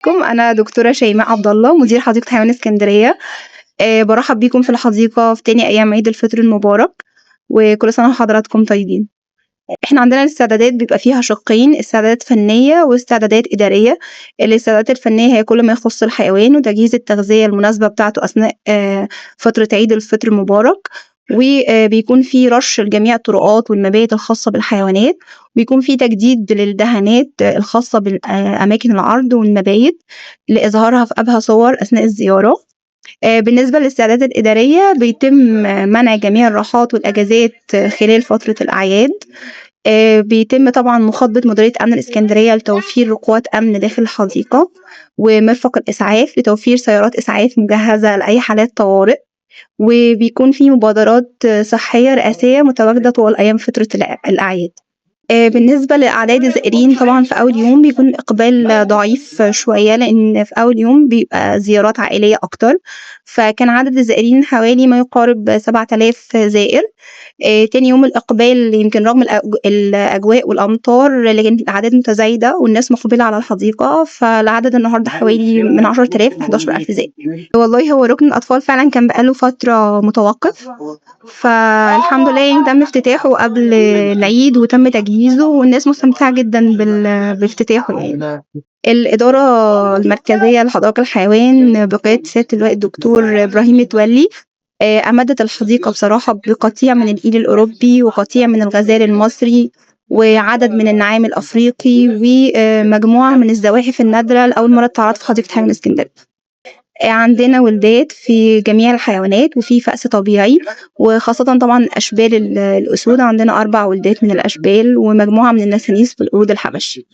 أنا دكتورة شيماء عبد الله مدير حديقة حيوان إسكندرية. بارحب بيكم في الحديقة في تاني أيام عيد الفطر المبارك، وكل سنة وحضراتكم طيبين. إحنا عندنا الاستعدادات بيبقى فيها شقين، استعدادات فنية واستعدادات إدارية. الاستعدادات الفنية هي كل ما يخص الحيوان وتجهيز التغذية المناسبة بتاعته أثناء فترة عيد الفطر المبارك، وبيكون في رش لجميع الطرقات والمبيت الخاصة بالحيوانات، وبيكون في تجديد للدهانات الخاصة بالأماكن العرض والمبايت لإظهارها في أبهى صور أثناء الزيارة. بالنسبة للاستعدادات الإدارية بيتم منع جميع الراحات والأجازات خلال فترة الأعياد. بيتم طبعًا مخاطبة مديرية أمن الإسكندرية لتوفير قوات أمن داخل الحديقة، ومرفق الإسعاف لتوفير سيارات إسعاف مجهزة لأي حالات طوارئ، وبيكون في مبادرات صحية رئاسية متواجدة طوال أيام فترة الأعياد. بالنسبة لأعداد الزائرين طبعًا في أول يوم بيكون الإقبال ضعيف شوية، لإن في أول يوم بيبقى زيارات عائلية أكتر، فكان عدد الزائرين حوالي ما يقارب 7000 زائر. تاني يوم الإقبال يمكن رغم الأجواء والأمطار، لكن الأعداد متزايدة والناس مقبلة على الحديقة، فالعدد النهارده حوالي من 10,000 ل11,000 زائر. والله هو رُكن الأطفال فعلًا كان بقى له فترة متوقّف، فالحمد لله يعني تم افتتاحه قبل العيد وتم تجهيزه والناس مستمتعة جدًا بافتتاحه يعني. الإدارة المركزية لحدائق الحيوان بقيادة سيادة اللواء الدكتور إبراهيم متولي أمدت الحديقة بصراحة بقطيع من الإيل الأوروبي، وقطيع من الغزال المصري، وعدد من النعام الأفريقي، ومجموعة من الزواحف النادرة لأول مرة تتعرض في حديقة حيوان إسكندرية. عندنا ولدات في جميع الحيوانات وفي فأس طبيعي، وخاصةً طبعًا أشبال الأسود، عندنا 4 ولدات من الأشبال ومجموعة من النسانيس بالقرود الحبشي.